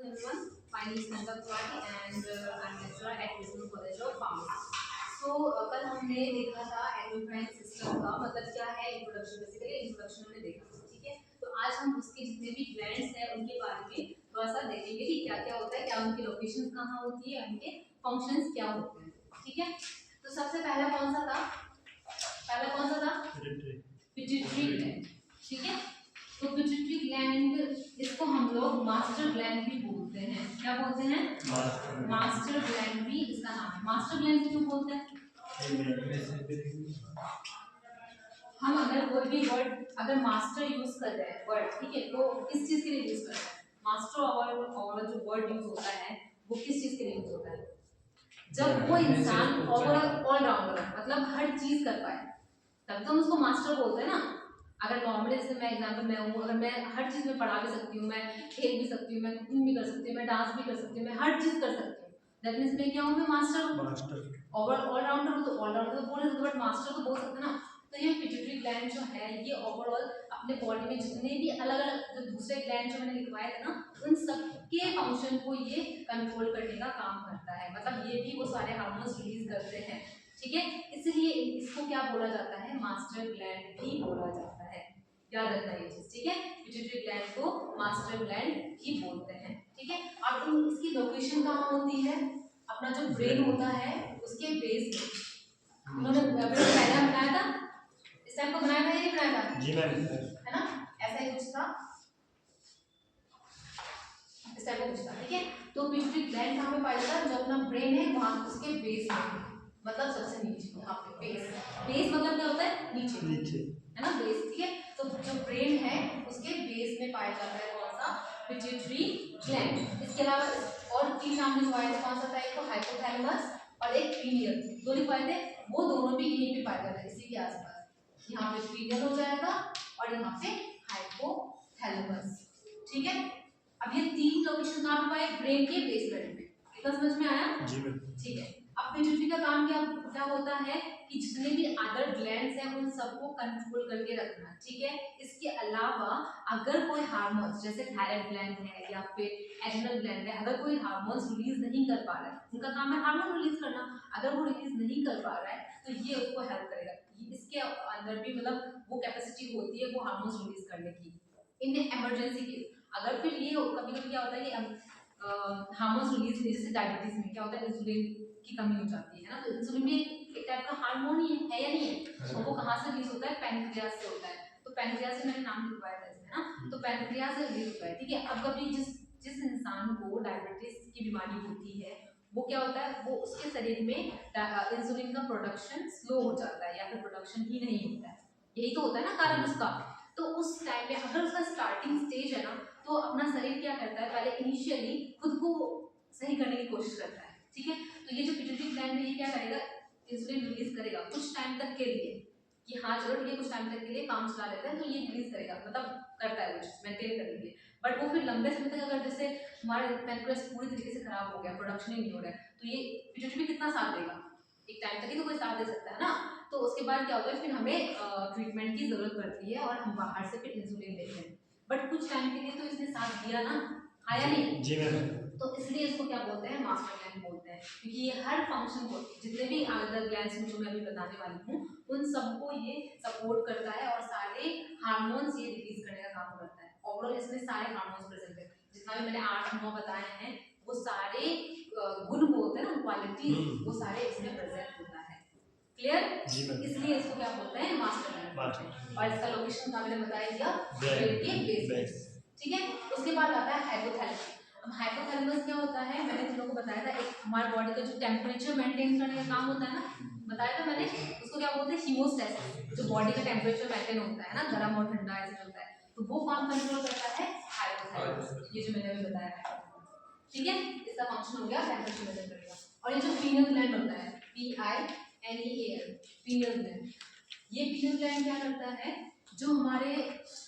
everyone. My name is Nanda Tiwari and I'm lecturer at Wisdom College of Pharmacy. So कल हमने देखा था endocrine system का मतलब क्या है, इंट्रोडक्शन, बेसिकली इंट्रोडक्शन हमने देखा था, ठीक है। तो आज हम उसके जितने भी ग्लैंड्स हैं उनके बारे में थोड़ा सा देखेंगे कि क्या क्या होता है, क्या उनकी लोकेशंस कहाँ होती है, उनके फंक्शंस क्या होते हैं, ठीक है। तो सबसे पहला कौन सा था? पिट्यूटरी ग्लैंड, ठीक है। तो पिट्यूटरी ग्लैंड, इसको हम लोग मास्टर ग्लैंड भी बोलते हैं। क्या बोलते हैं? मास्टर ग्लैंड भी इसका नाम है। मास्टर ग्लैंड क्यों बोलते हैं? हम अगर कोई भी वर्ड अगर मास्टर यूज कर रहे हैं वर्ड, ठीक है, तो किस चीज के लिए यूज कर रहे हैं? मास्टर और जो वर्ड यूज होता है वो किस चीज के लिए यूज होता है? जब वो इंसान ओवरऑल ऑलराउंडर है, मतलब हर चीज कर पाए, तब तो हम उसको मास्टर बोलते हैं ना। अगर नॉर्मली जैसे मैं एग्जांपल मैं हूँ, अगर मैं हर चीज में पढ़ा भी सकती हूँ, मैं खेल भी सकती हूँ, मैं कुकिंग भी कर सकती हूँ, मैं डांस भी कर सकती हूँ, मैं हर चीज कर सकती हूँ, दैट मींस मैं क्या हूँ? मैं मास्टर हूँ। ऑलराउंडर हूँ, तो ऑलराउंडर तो बोल सकते, बट मास्टर तो बोल सकते ना। तो ये पिट्यूटरी ग्लैंड जो है ये ओवरऑल अपने बॉडी में जितने भी अलग अलग जो दूसरे ग्लैंड जो मैंने लिखवाए थे ना, उन सबके फंक्शन को ये कंट्रोल करने का काम करता है। मतलब ये भी वो सारे हार्मोन्स रिलीज करते हैं, ठीक है। इसलिए इसको क्या बोला जाता है? मास्टर ग्लैंड भी बोला जाता है। याद रखना ये चीज, ठीक है। पिट्यूटरी ग्लैंड को मास्टर ग्लैंड ही बोलते हैं, ठीक है। अब इसकी लोकेशन कहाँ होती है? अपना जो ब्रेन होता है उसके बेस में। उन्होंने पहला बनाया था, इस टाइप को बनाया था या नहीं बनाया था? जी मैम, है ना, ऐसा ही कुछ था, इस टाइप का कुछ था, ठीक है। तो पिट्यूटरी ग्लैंड कहाँ पे पाया जाता है? जो अपना ब्रेन है वहाँ उसके बेस में, मतलब सबसे नीचे यहाँ पे बेस। बेस मतलब क्या होता है? नीचे, है ना, बेस, ठीक है। तो जो ब्रेन है उसके बेस में पाया जाता है कौन सा? Pituitary gland. इसके अलावा और तीन नाम लिखवाए थे, कौन सा था? एक तो हाइपोथैलेमस और एक पीनियल, दो लिखवाए थे। वो दोनों भी यहीं पे पाए जाते हैं, इसी के आसपास। यहाँ पे पीनियल हो जाएगा और यहाँ पे हाइपोथैलेमस, ठीक है। अब ये तीन लोकेशन कहाँ पे पाए? ब्रेन के बेसमेंट में। कितना समझ में आया? जी मैम। ठीक है। अब पिट्यूटरी का काम क्या क्या होता है कि जितने भी अदर ग्लैंड्स हैं उन सबको कंट्रोल करके रखना, ठीक है। इसके अलावा अगर कोई हार्मोन्स जैसे थायराइड ग्लैंड है या फिर एड्रिनल ग्लैंड है, अगर कोई हार्मोन्स रिलीज नहीं कर पा रहा है, उनका काम है हार्मोन रिलीज करना, अगर वो रिलीज नहीं कर पा रहा है तो ये उसको हेल्प करेगा। इसके अंदर भी मतलब वो कैपेसिटी होती है वो हार्मोन्स रिलीज करने की इन इमरजेंसी केस। अगर फिर ये कभी कभी क्या होता है कि हार्मोन्स रिलीज नहीं, जैसे डायबिटीज में क्या होता है, इंसुलिन की कमी हो जाती है ना, तो इंसुलिन भी एक टाइप का हार्मोन ही है या नहीं है? तो वो कहाँ से रिलीज होता है? पैनक्रियाज से होता है। तो पैनक्रियाज से मैंने नाम लिखवाया था इसमें ना, तो पैनक्रियाज से रिलीज होता है, ठीक है। अब कभी जिस जिस इंसान को डायबिटीज की बीमारी होती है वो क्या होता है, वो उसके शरीर में इंसुलिन का प्रोडक्शन स्लो हो जाता है या फिर प्रोडक्शन ही नहीं होता है, यही तो होता है ना कारण उसका। तो उस टाइम में अगर उसका स्टार्टिंग स्टेज है ना, तो अपना शरीर क्या करता है, पहले इनिशियली खुद को सही करने की कोशिश करता है, ठीक है। तो ये जो पिट्यूटरी ग्लैंड है ये क्या करेगा? इंसुलिन रिलीज करेगा कुछ टाइम तक के लिए, कि हाँ चलो ठीक है कुछ टाइम तक के लिए काम चला लेते हैं, तो ये रिलीज करेगा, मतलब करता है वो चीज मेंटेन करने के लिए। बट वो फिर लंबे समय तक अगर जैसे हमारे पैनक्रियास पूरी तरीके से खराब हो गया, प्रोडक्शन ही नहीं हो रहा है, तो ये पिट्यूटरी कितना साथ देगा? एक टाइम तक ही तो कोई साथ दे सकता है ना। तो उसके बाद क्या होता है, फिर हमें ट्रीटमेंट की जरूरत पड़ती है और हम बाहर से फिर इंसुलिन लेते हैं। बट कुछ टाइम के लिए तो इसने साथ दिया ना, आया नहीं? जी मैम। तो इसलिए इसको क्या बोलते हैं? मास्टर ग्लैंड बोलते हैं, क्योंकि ये हर फंक्शन को, जितने भी अदर ग्लैंड्स जो मैं अभी बताने वाली हूँ, उन सबको ये सपोर्ट करता है और सारे हार्मोन्स ये रिलीज करने का काम करता है। ओवरऑल इसमें सारे हार्मोन्स प्रेजेंट है, जितना भी मैंने 8-9 बताए हैं, वो सारे गुण बोलते हैं ना, क्वालिटीज, वो सारे इसमें प्रेजेंट होता है। क्लियर? इसलिए इसको क्या बोलते हैं? Master gland. और इसका लोकेशन का मैंने बताया दिया, ब्रेन के बेस, ठीक है। उसके बाद आता है हाइपोथैलेमस। अब हाइपोथैलेमस क्या होता है, मैंने तुम लोगों को बताया था, एक हमारे बॉडी का जो टेम्परेचर मेंटेन करने का काम होता है ना, बताया था मैंने, उसको क्या बोलते हैं? हीमोस्टैसिस। जो बॉडी का टेम्परेचर मेंटेन होता है ना, गर्म और ठंडा ऐसे चलता है, तो वो काम कंट्रोल करता है हाइपोथैलेमस, ये जो मैंने अभी बताया है, ठीक है। इसका फंक्शन हो गया टेम्परेचर मेंटेन करेगा। और ये जो पीनियल ग्लैंड होता है, PINEAL, पीनियल ग्लैंड, ये पीनियल ग्लैंड क्या करता है, जो हमारे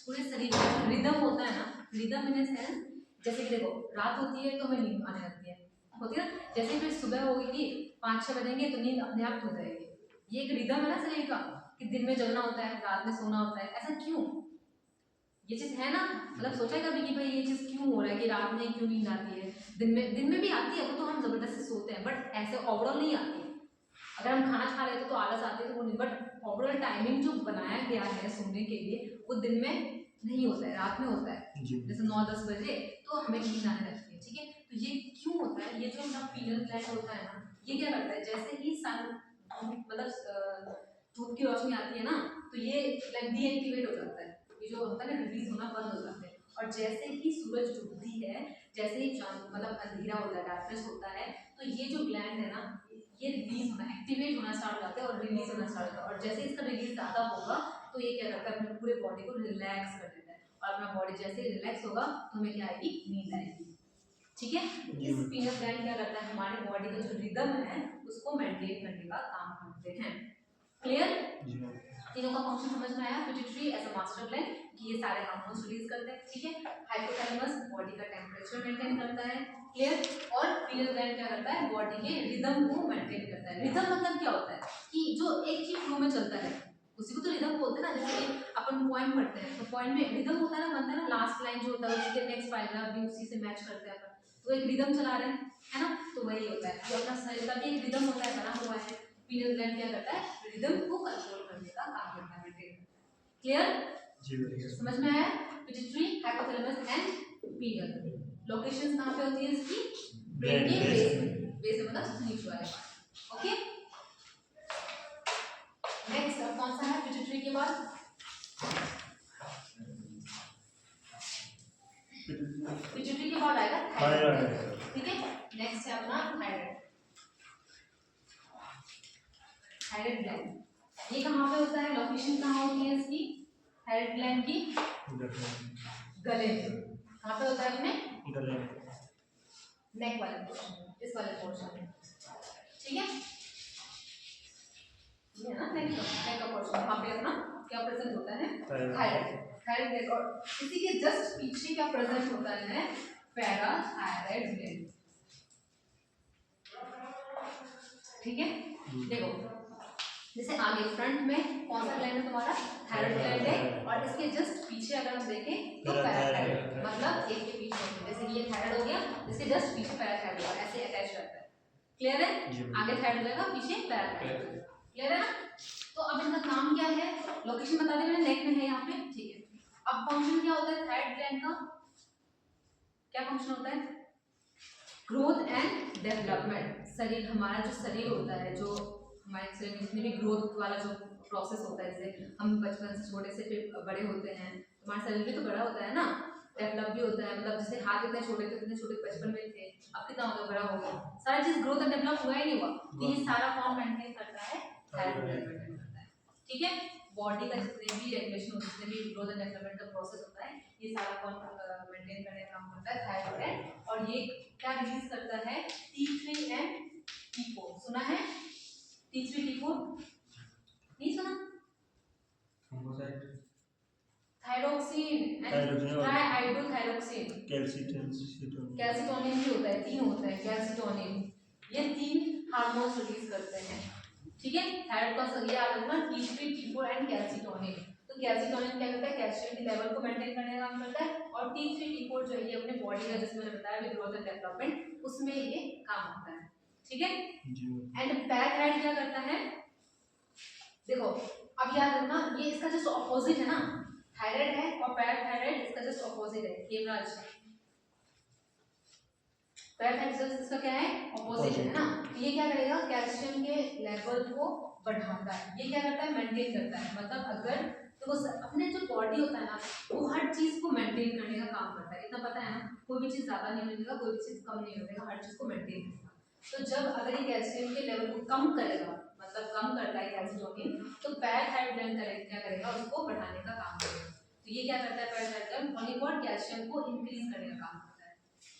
पूरे शरीर का जो रिदम होता है ना, रिदम इन सेंस, जैसे कि देखो रात होती है तो हमें नींद आने लगती है, होती है ना, जैसे फिर सुबह होगी 5-6 बजेंगे तो नींद अपने आप हो जाएगी। ये एक रिदम है ना शरीर का, कि दिन में जगना होता है, रात में सोना होता है, ऐसा क्यों? ये चीज है ना, मतलब सोचा कभी कि भाई ये चीज क्यों हो रहा है कि रात में क्यों नींद आती है? दिन में भी आती है वो, तो हम जबरदस्ती सोते हैं, बट ऐसे ओवरऑल नहीं आती है। अगर हम खाना खा लेते तो आलस आती है तो वो नहीं, बट ओवरऑल टाइमिंग जो बनाया गया है सोने के लिए वो दिन में नहीं होता है, रात में होता है। जैसे 9-10 बजे तो हमें नींद आने लगती है, ठीक है। तो ये क्यों होता है? ये जो हमारा पीनल ग्लैंड होता है ना, ये क्या करता है, जैसे ही सन मतलब धूप की रोशनी आती है ना, तो ये लाइक डीएक्टिवेट हो जाता है, ये जो होता है ना रिलीज होना बंद हो जाता है। और जैसे ही सूरज डूबती है, जैसे ही मतलब अंधेरा होता है, डार्कनेस होता है, तो ये जो ग्लैंड है ना, ये रिलीज होना, एक्टिवेट होना स्टार्ट हो जाता है और रिलीज होना स्टार्ट होता है। और जैसे इसका रिलीज ज़्यादा होगा तो ये क्या करता है, अपने पूरे बॉडी को रिलैक्स कर देता है, और अपना बॉडी जैसे ही रिलैक्स होगा तो हमें क्या आएगी, नींद आएगी, ठीक है। इस पीनल ग्लैंड क्या करता है, हमारे बॉडी का जो रिदम है उसको मेंटेन करने का काम करते हैं। क्लियर? तीनों का फंक्शन समझ में आया। Pituitary as a master gland कि ये सारे हार्मोन्स रिलीज करते हैं, ठीक है। हाइपोथैलेमस बॉडी का टेम्परेचर मेंटेन करता है, क्लियर। और पीनल ग्लैंड क्या करता है, बॉडी के रिदम को मेंटेन करता है। रिदम मतलब क्या होता है कि जो एक चीज फ्लो में चलता है उसी को तो रिदम बोलते हैं ना। जैसे अपन पॉइंट पढ़ते हैं तो पॉइंट में रिदम होता है ना, बनता है ना, लास्ट लाइन जो होता है उसके नेक्स्ट पैराग्राफ भी उसी से मैच करते हैं अपन, तो एक रिदम चला रहे हैं, है ना। तो वही होता है, जो अपना शरीर का भी एक रिदम होता है, बना हुआ है। पीनल ग्लैंड क्या करता है, रिदम को कंट्रोल करने का काम करता है, मेंटेन करता है। क्लियर? समझ में आया? Pituitary, hypothalamus and pineal. Locations कहां पे होती है इसकी, ब्रेन के बेस में, बेस मतलब सबसे नीचे वाले पार्ट, ओके। नेक्स्ट अब कौन सा है पिट्यूटरी के बाद, पिट्यूटरी के बाद आएगा थायराइड, ठीक है। नेक्स्ट है अपना थायराइड, थायराइड ग्लैंड। ये कहाँ पे होता है, लोकेशन कहाँ होती है इसकी, थायराइड ग्लैंड की गले में। कहाँ पे होता है, अपने गले, नेक वाले पोर्शन, इस वाले पोर्शन में, ठीक है। ये ना नेक का पोर्शन, वहाँ पे अपना क्या प्रेजेंट होता है, थायराइड, थायराइड ग्लैंड। और इसी के जस्ट पीछे क्या प्रेजेंट होता है, पैराथायराइड ग्लैंड, ठीक है। देखो जैसे आगे फ्रंट में कौन सा ग्लैंड है तुम्हारा, थायराइड ग्लैंड है, और इसके जस्ट पीछे अगर हम देखें तो पैराथायराइड, मतलब एक के पीछे, जैसे ये थायराइड हो गया, इसके जस्ट पीछे पैराथायराइड और ऐसे अटैच रहता है, क्लियर है। आगे थायराइड जाएगा, पीछे पैराथायराइड, क्लियर है ना। तो अब इनका काम क्या है, लोकेशन बता दी मैंने, नेक में है यहाँ पे, ठीक है। अब फंक्शन क्या होता है थायराइड ग्लैंड का, क्या फंक्शन होता है, ग्रोथ एंड डेवलपमेंट। शरीर, हमारा जो शरीर होता है, जो हमारे शरीर में जितने भी ग्रोथ वाला जो प्रोसेस होता है, जैसे हम बचपन से छोटे से फिर बड़े होते हैं, हमारा शरीर भी तो बड़ा होता है ना, डेवलप भी होता है, मतलब जैसे हाथ इतने छोटे थे, इतने छोटे बचपन में थे, अब कितना हो गया, बड़ा हो गया, सारा चीज ग्रोथ एंड डेवलप हुआ ही नहीं हुआ, तो ये सारा फॉर्म मेंटेन करता है थायराइड ग्लैंड करता है, ठीक है। बॉडी का जितने भी रेगुलेशन होता है, जितने भी ग्रोथ एंड डेवलपमेंट का प्रोसेस होता है, ये सारा फॉर्म मेंटेन करने का काम करता है थायराइड ग्लैंड। और ये क्या रिलीज करता है, T3 एंड T4, सुना है T3 T4, नहीं सुना, थायरोक्सिन, ट्राइआइडोथायरोक्सिन, कैल्सिटोनिन भी होता है, 3 होता है कैल्सिटोनिन, ये 3 हार्मोन्स रिलीज करते हैं, ठीक है। थायराइड का सही याद रखना, T3 T4 एंड कैल्सिटोनिन। तो कैल्सिटोनिन क्या करता है, कैल्शियम की लेवल को मेंटेन करने का काम करता है, और T3 T4 जो है अपने बॉडी का, जिसमें मैंने बताया भी ग्रोथ एंड डेवलपमेंट, उसमें ये काम आता है, ठीक है। एंड पैराथायराइड क्या करता है, देखो अब याद रखना, ये इसका जस्ट ऑपोजिट है ना, थायराइड है और पैराथायराइड इसका जस्ट ऑपोजिट है, हेमराज। पैराथायराइड इसका क्या है, ऑपोजिट है ना। तो ये क्या करेगा, कैल्शियम के लेवल को बढ़ाता है, ये क्या करता है, मेंटेन करता है, मतलब अगर तो वो अपने जो बॉडी होता है ना, वो हर चीज को मेंटेन करने का काम करता है, इतना पता है ना, कोई भी चीज ज्यादा नहीं मिलेगा, कोई भी चीज कम नहीं मिलेगा, हर चीज को मेंटेन करेगा। तो जब अगर ये कैल्शियम के लेवल को कम करेगा, मतलब कम करता है कैल्शियम, तो पैराथायराइड ग्लैंड क्या करेगा, उसको बढ़ाने का काम करेगा। तो ये क्या करता है, parathyroid gland only for calcium को इंक्रीज करने का काम करता है,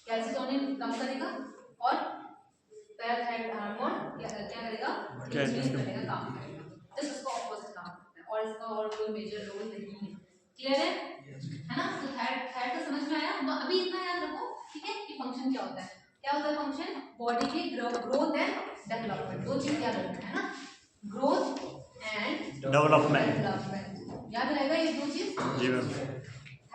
कैल्सिटोनिन कम करेगा और पैराथायराइड हार्मोन क्या करेगा, इंक्रीज करने का काम करेगा, जस्ट उसका ऑपोजिट काम करता है, और इसका और कोई मेजर रोल नहीं है, क्लियर है ना। तो थायराइड का समझ में आया, अभी इतना याद रखो, ठीक है, कि फंक्शन क्या होता है, क्या होता है फंक्शन, बॉडी के ग्रोथ एंड डेवलपमेंट, दो चीज याद रखना है ना, ग्रोथ एंड डेवलपमेंट, याद रहेगा ये दो चीज जी मैम।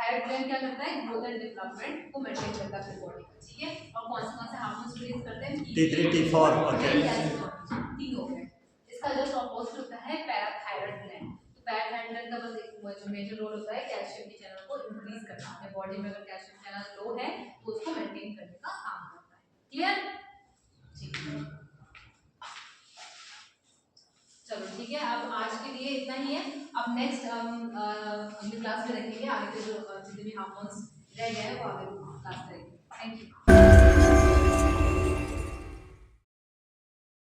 थायराइड ग्लैंड क्या करता है, ग्रोथ एंड डेवलपमेंट को मेंटेन करता है अपनी बॉडी का, ठीक है। और कौन से हार्मोन्स रिलीज करते हैं, T3 T4 ओके, तीन हो गए। इसका जस्ट ऑपोजिट होता है पैराथायराइड ग्लैंड। तो पैराथायराइड ग्लैंड का बस एक जो मेजर रोल होता है कैल्शियम के चैनल को इंक्रीज करना, अपने बॉडी में अगर कैल्शियम चैनल लो है तो उसको मेंटेन करने का काम करता है। क्लियर, ठीक है, चलो ठीक है। अब आज के लिए इतना ही है। अब नेक्स्ट अगली क्लास में देखेंगे आगे के जो जितने भी हार्मोन्स रह गए हैं वो आगे क्लास करेंगे। Thank you.